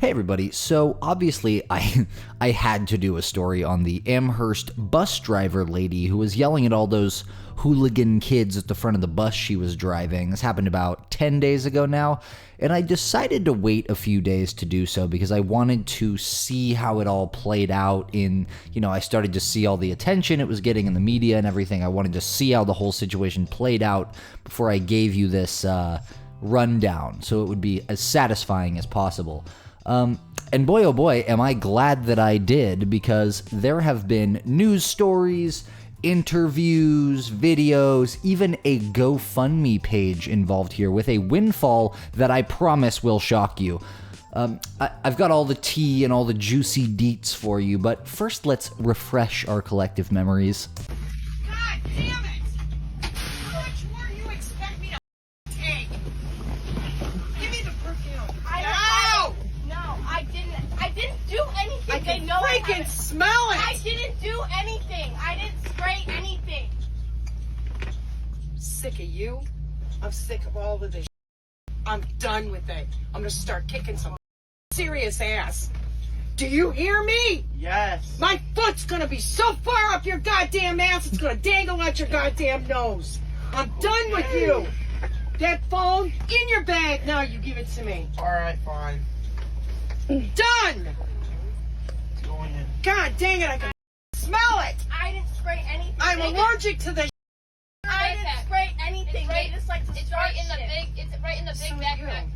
Hey everybody, so obviously I had to do a story on the Amherst bus driver lady who was yelling at all those hooligan kids at the front of the bus she was driving. This happened about 10 days ago now, and I decided to wait a few days to do so because I wanted to see how it all played out I started to see all the attention it was getting in the media and everything. I wanted to see how the whole situation played out before I gave you this rundown, so it would be as satisfying as possible. And boy, oh boy, am I glad that I did, because there have been news stories, interviews, videos, even a GoFundMe page involved here with a windfall that I promise will shock you. I've got all the tea and all the juicy deets for you, but first let's refresh our collective memories. God damn it! How much more do you expect me to take? Give me the perfume. I didn't do anything. I can freaking smell it! I didn't do anything. I didn't spray anything. Sick of you. I'm sick of all of this. I'm done with it. I'm gonna start kicking some serious ass. Do you hear me? Yes. My foot's gonna be so far up your goddamn ass, it's gonna dangle out your goddamn nose. I'm done with you. That phone in your bag. Now you give it to me. All right, fine. Done. It's going in. God dang it, I can smell it. I didn't spray anything. I'm allergic to the I didn't spray anything. They just like to It's start right in the shit. big. It's right in the big So backpack.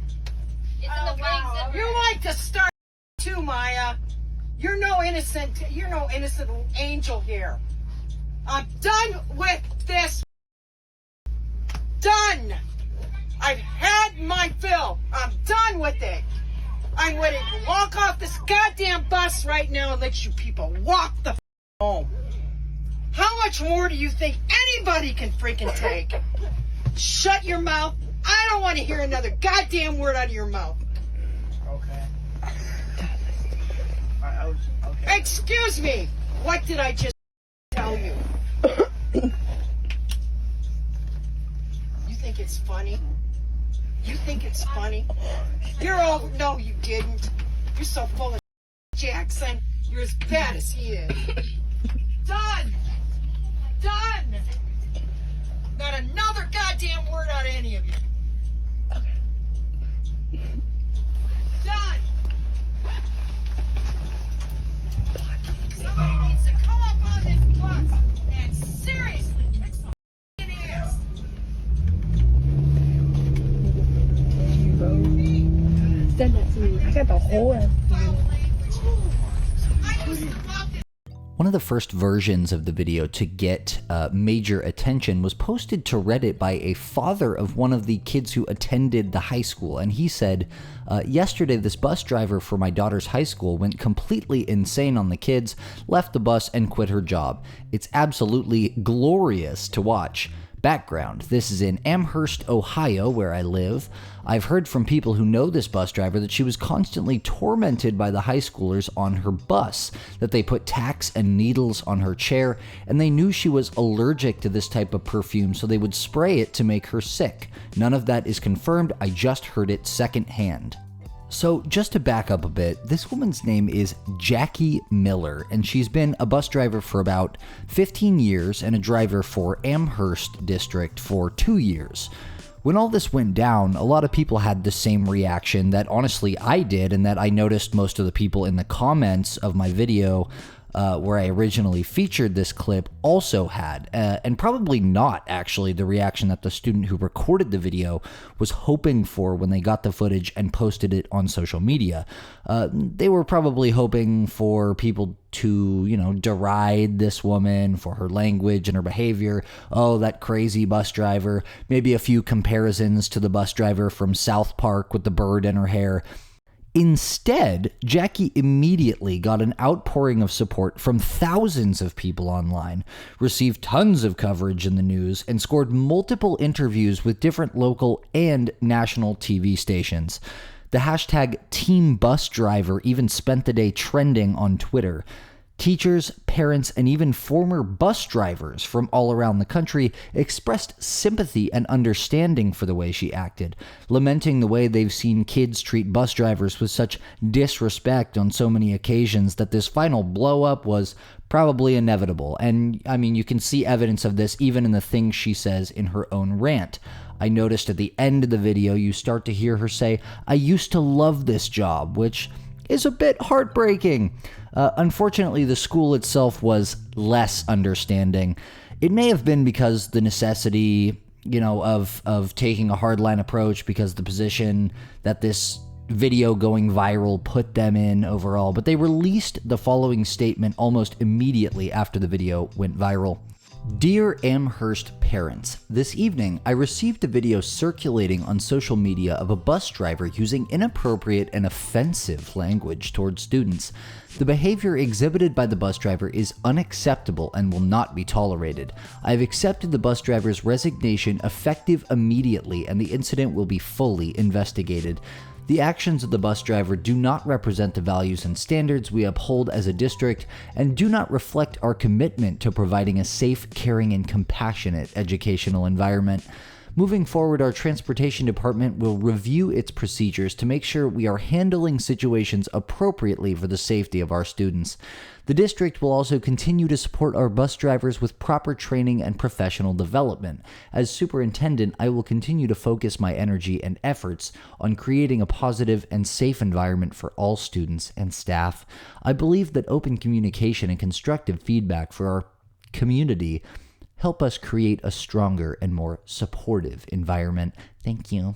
It's Oh, in the wow. big zipper. You like to start too, Maya. You're no innocent angel here. I'm done with this. Done. I've had my fill. I'm done with it. I'm ready to walk off this goddamn bus right now and let you people walk the home. How much more do you think anybody can freaking take? Shut your mouth. I don't want to hear another goddamn word out of your mouth. Okay. I was okay. Excuse me. What did I just tell you? You think it's funny? You think it's funny? You're all... No, you didn't. You're so full of Jackson. You're as bad as he is. Done. Done. Not another goddamn word out of any of you. Done. Somebody needs to come up on this bus and seriously kick some f***ing ass. Send that to me. I got the whole ass. Foul language. I was about this. One of the first versions of the video to get major attention was posted to Reddit by a father of one of the kids who attended the high school, and he said, yesterday this bus driver for my daughter's high school went completely insane on the kids, left the bus, and quit her job. It's absolutely glorious to watch. Background: this is in Amherst, Ohio, where I live. I've heard from people who know this bus driver that she was constantly tormented by the high schoolers on her bus, that they put tacks and needles on her chair, and they knew she was allergic to this type of perfume, so they would spray it to make her sick. None of that is confirmed, I just heard it secondhand. So just to back up a bit, this woman's name is Jackie Miller, and she's been a bus driver for about 15 years and a driver for Amherst District for 2 years. When all this went down, a lot of people had the same reaction that honestly I did, and that I noticed most of the people in the comments of my video where I originally featured this clip also had, and probably not actually the reaction that the student who recorded the video was hoping for when they got the footage and posted it on social media. They were probably hoping for people to, deride this woman for her language and her behavior. Oh, that crazy bus driver. Maybe a few comparisons to the bus driver from South Park with the bird in her hair. Instead, Jackie immediately got an outpouring of support from thousands of people online, received tons of coverage in the news, and scored multiple interviews with different local and national TV stations. The hashtag Team Bus Driver even spent the day trending on Twitter. Teachers, parents, and even former bus drivers from all around the country expressed sympathy and understanding for the way she acted, lamenting the way they've seen kids treat bus drivers with such disrespect on so many occasions that this final blow-up was probably inevitable. And, I mean, you can see evidence of this even in the things she says in her own rant. I noticed at the end of the video, you start to hear her say, "I used to love this job," which is a bit heartbreaking. Unfortunately, the school itself was less understanding. It may have been because the necessity, of taking a hardline approach because the position that this video going viral put them in overall, but they released the following statement almost immediately after the video went viral. Dear Amherst parents, this evening I received a video circulating on social media of a bus driver using inappropriate and offensive language towards students. The behavior exhibited by the bus driver is unacceptable and will not be tolerated. I have accepted the bus driver's resignation effective immediately, and the incident will be fully investigated. The actions of the bus driver do not represent the values and standards we uphold as a district and do not reflect our commitment to providing a safe, caring, and compassionate educational environment. Moving forward, our transportation department will review its procedures to make sure we are handling situations appropriately for the safety of our students. The district will also continue to support our bus drivers with proper training and professional development. As superintendent, I will continue to focus my energy and efforts on creating a positive and safe environment for all students and staff. I believe that open communication and constructive feedback for our community help us create a stronger and more supportive environment. Thank you.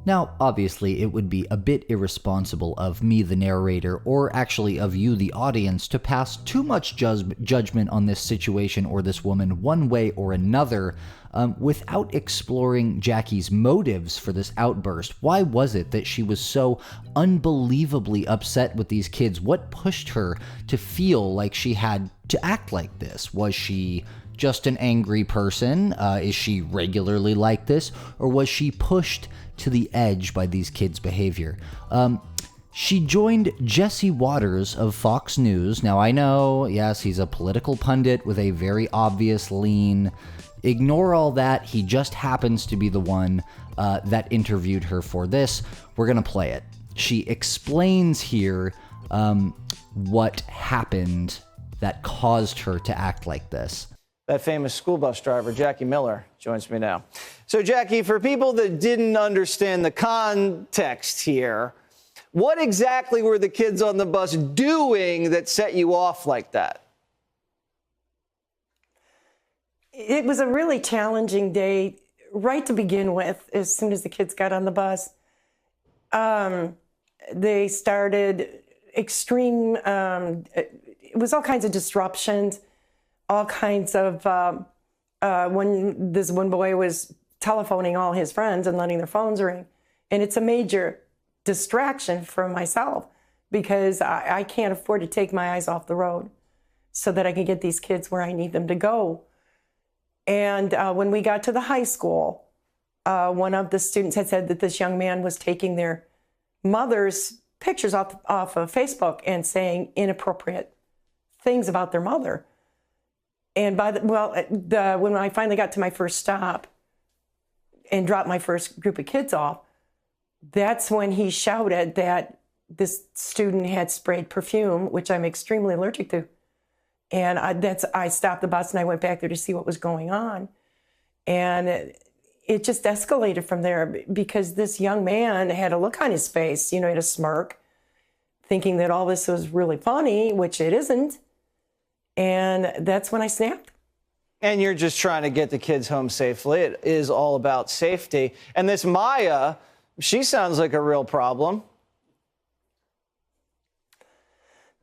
Now, obviously, it would be a bit irresponsible of me, the narrator, or actually of you, the audience, to pass too much judgment on this situation or this woman one way or another without exploring Jackie's motives for this outburst. Why was it that she was so unbelievably upset with these kids? What pushed her to feel like she had to act like this? Was she just an angry person? Is she regularly like this? Or was she pushed to the edge by these kids' behavior? She joined Jesse Waters of Fox News. Now, I know, yes, he's a political pundit with a very obvious lean. Ignore all that. He just happens to be the one that interviewed her for this. We're going to play it. She explains here what happened that caused her to act like this. That famous school bus driver, Jackie Miller, joins me now. So, Jackie, for people that didn't understand the context here, what exactly were the kids on the bus doing that set you off like that? It was a really challenging day right to begin with. As soon as the kids got on the bus, they started extreme, it was all kinds of disruptions. All kinds of, when this one boy was telephoning all his friends and letting their phones ring. And it's a major distraction for myself because I can't afford to take my eyes off the road so that I can get these kids where I need them to go. And when we got to the high school, one of the students had said that this young man was taking their mother's pictures off of Facebook and saying inappropriate things about their mother. And when I finally got to my first stop and dropped my first group of kids off, that's when he shouted that this student had sprayed perfume, which I'm extremely allergic to. And I stopped the bus and I went back there to see what was going on. And it just escalated from there because this young man had a look on his face, he had a smirk, thinking that all this was really funny, which it isn't. And that's when I snapped. And you're just trying to get the kids home safely. It is all about safety. And this Maya, she sounds like a real problem.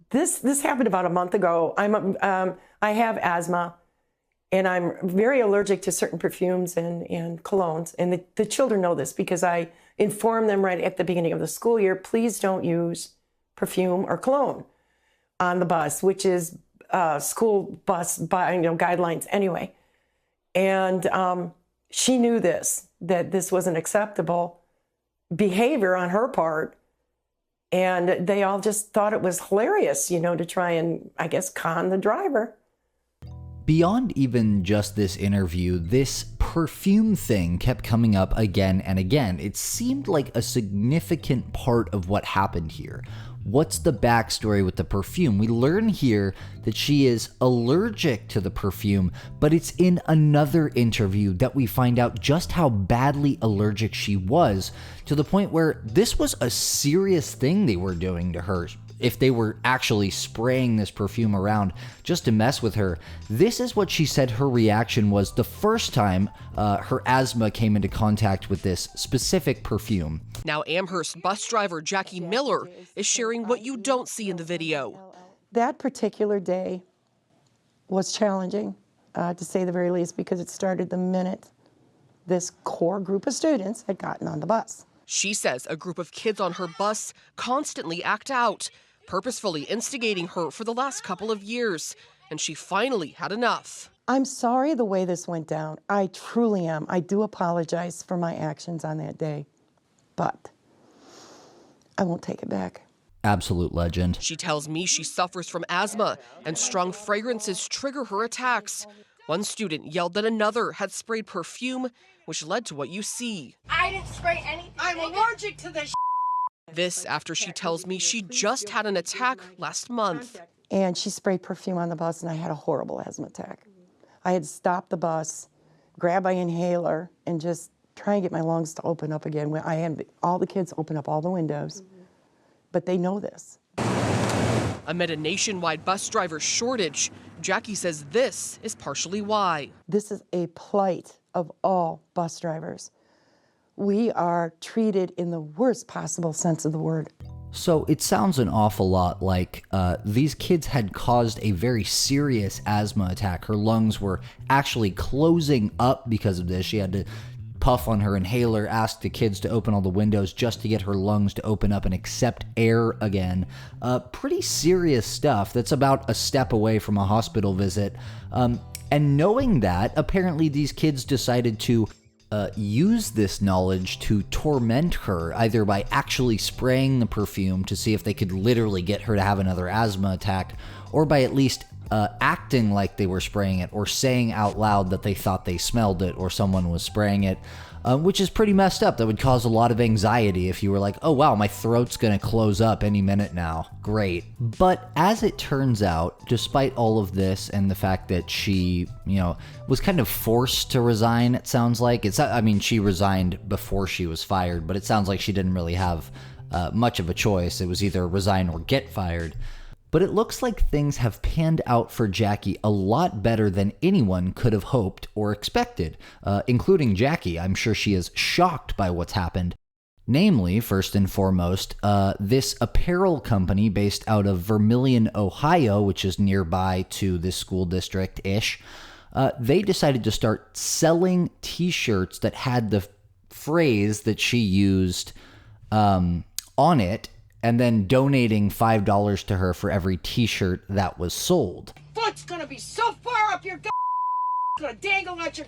This happened about a month ago. I have asthma, and I'm very allergic to certain perfumes and colognes. And the children know this because I inform them right at the beginning of the school year, please don't use perfume or cologne on the bus, which is school bus guidelines anyway. And she knew that this wasn't acceptable behavior on her part. And they all just thought it was hilarious, you know, to try and, I guess, con the driver. Beyond even just this interview, this perfume thing kept coming up again and again. It seemed like a significant part of what happened here. What's the backstory with the perfume? We learn here that she is allergic to the perfume, but it's in another interview that we find out just how badly allergic she was, to the point where this was a serious thing they were doing to her. If they were actually spraying this perfume around just to mess with her. This is what she said her reaction was the first time her asthma came into contact with this specific perfume. Now Amherst bus driver Jackie Miller is sharing what you don't see in the video. That particular day was challenging, to say the very least, because it started the minute this core group of students had gotten on the bus. She says a group of kids on her bus constantly act out, purposefully instigating her for the last couple of years, and she finally had enough. I'm sorry the way this went down. I truly am. I do apologize for my actions on that day, but I won't take it back. Absolute legend. She tells me she suffers from asthma, and strong fragrances trigger her attacks. One student yelled that another had sprayed perfume, which led to what you see. I didn't spray anything. I'm allergic to this. This after she tells me she just had an attack last month. And she sprayed perfume on the bus, and I had a horrible asthma attack. I had to stop the bus, grab my inhaler, and just try and get my lungs to open up again. When I had all the kids open up all the windows, but they know this. Amid a nationwide bus driver shortage, Jackie says this is partially why. This is a plight of all bus drivers. We are treated in the worst possible sense of the word. So it sounds an awful lot like these kids had caused a very serious asthma attack. Her lungs were actually closing up because of this. She had to puff on her inhaler, ask the kids to open all the windows just to get her lungs to open up and accept air again. Pretty serious stuff that's about a step away from a hospital visit. And knowing that, apparently these kids decided to use this knowledge to torment her, either by actually spraying the perfume to see if they could literally get her to have another asthma attack, or by at least acting like they were spraying it, or saying out loud that they thought they smelled it or someone was spraying it, which is pretty messed up. That would cause a lot of anxiety if you were like, oh wow, my throat's gonna close up any minute now. Great. But as it turns out, despite all of this and the fact that she, was kind of forced to resign, it sounds like. She resigned before she was fired, but it sounds like she didn't really have much of a choice. It was either resign or get fired. But it looks like things have panned out for Jackie a lot better than anyone could have hoped or expected, including Jackie. I'm sure she is shocked by what's happened. Namely, first and foremost, this apparel company based out of Vermilion, Ohio, which is nearby to this school district-ish, they decided to start selling t-shirts that had the phrase that she used on it, and then donating $5 to her for every t-shirt that was sold. Foot's gonna be so far up your gonna dangle at your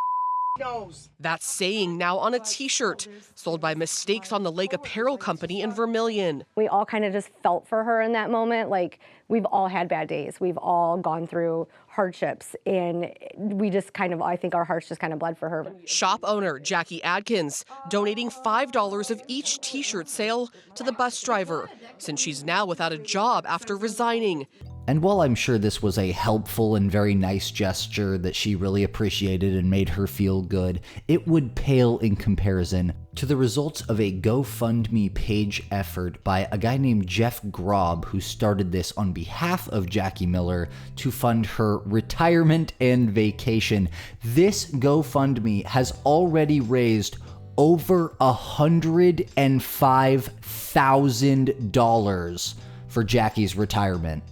nose. That saying now on a t-shirt sold by Mistakes on the Lake Apparel Company in Vermilion. We all kind of just felt for her in that moment. Like, we've all had bad days. We've all gone through hardships, and we just I think our hearts just kind of bled for her. Shop owner Jackie Adkins donating $5 of each t-shirt sale to the bus driver, since she's now without a job after resigning. And while I'm sure this was a helpful and very nice gesture that she really appreciated and made her feel good, it would pale in comparison to the results of a GoFundMe page effort by a guy named Jeff Grob, who started this on behalf of Jackie Miller to fund her retirement and vacation. This GoFundMe has already raised over $105,000 for Jackie's retirement.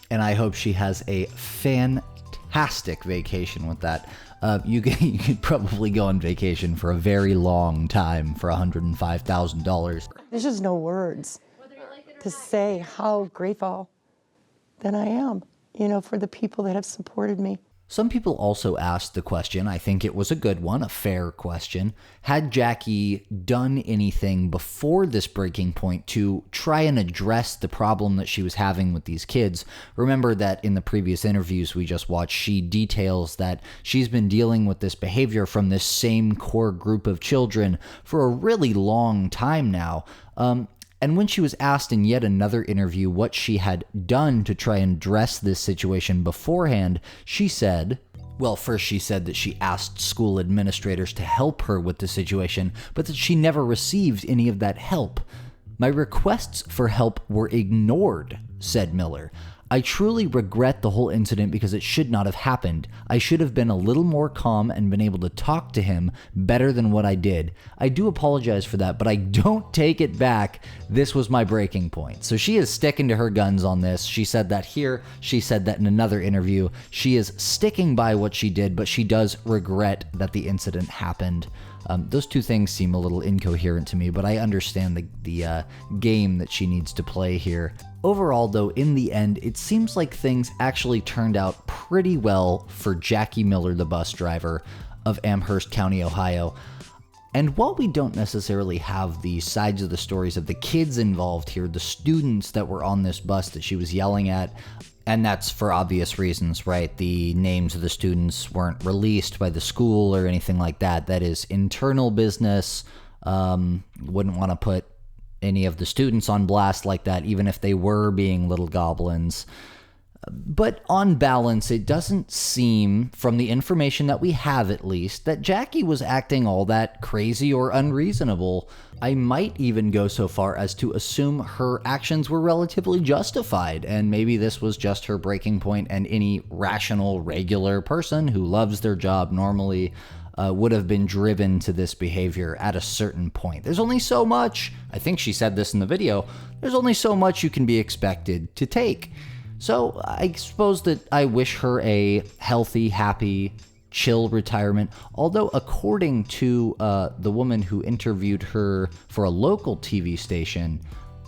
And I hope she has a fantastic vacation with that. You could probably go on vacation for a very long time for $105,000. There's just no words to say how grateful that I am, for the people that have supported me. Some people also asked the question, I think it was a good one, a fair question, had Jackie done anything before this breaking point to try and address the problem that she was having with these kids? Remember that in the previous interviews we just watched, she details that she's been dealing with this behavior from this same core group of children for a really long time now. And when she was asked in yet another interview what she had done to try and address this situation beforehand, she said, well, first she said that she asked school administrators to help her with the situation, but that she never received any of that help. My requests for help were ignored, said Miller. I truly regret the whole incident because it should not have happened. I should have been a little more calm and been able to talk to him better than what I did. I do apologize for that, but I don't take it back. This was my breaking point. So she is sticking to her guns on this. She said that here. She said that in another interview. She is sticking by what she did, but she does regret that the incident happened. Those two things seem a little incoherent to me, but I understand the game that she needs to play here. Overall, though, in the end, it seems like things actually turned out pretty well for Jackie Miller, the bus driver of Amherst County, Ohio. And while we don't necessarily have the sides of the stories of the kids involved here, the students that were on this bus that she was yelling at, and that's for obvious reasons, right? The names of the students weren't released by the school or anything like that. That is internal business. Wouldn't want to put any of the students on blast like that, even if they were being little goblins. But on balance, it doesn't seem, from the information that we have at least, that Jackie was acting all that crazy or unreasonable. I might even go so far as to assume her actions were relatively justified, and maybe this was just her breaking point, and any rational, regular person who loves their job normally would have been driven to this behavior at a certain point. There's only so much, I think she said this in the video, there's only so much you can be expected to take. So I suppose that I wish her a healthy, happy, chill retirement. Although according to the woman who interviewed her for a local TV station,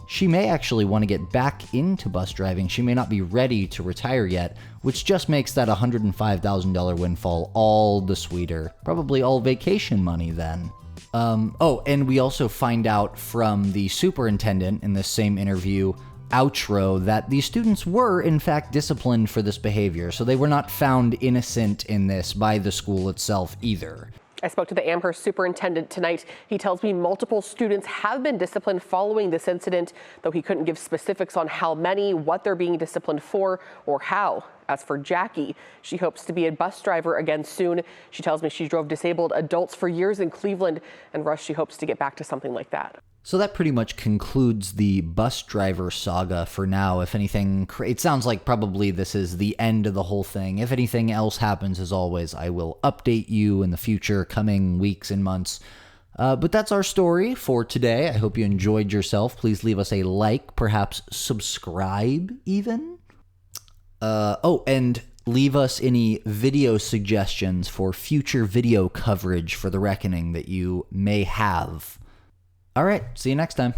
she may actually want to get back into bus driving. She may not be ready to retire yet, which just makes that $105,000 windfall all the sweeter. Probably all vacation money then. Oh, and we also find out from the superintendent in this same interview outro that the students were in fact disciplined for this behavior, so they were not found innocent in this by the school itself either. I spoke to the Amherst superintendent tonight. He tells me multiple students have been disciplined following this incident, though he couldn't give specifics on how many, what they're being disciplined for, or how. As for Jackie, she hopes to be a bus driver again soon. She tells me she drove disabled adults for years in Cleveland, and Rush, she hopes to get back to something like that. So that pretty much concludes the bus driver saga for now. If anything, it sounds like probably this is the end of the whole thing. If anything else happens, as always, I will update you in the future, coming weeks and months. But that's our story for today. I hope you enjoyed yourself. Please leave us a like, perhaps subscribe even. Oh, and leave us any video suggestions for future video coverage for The Reckoning that you may have. All right, see you next time.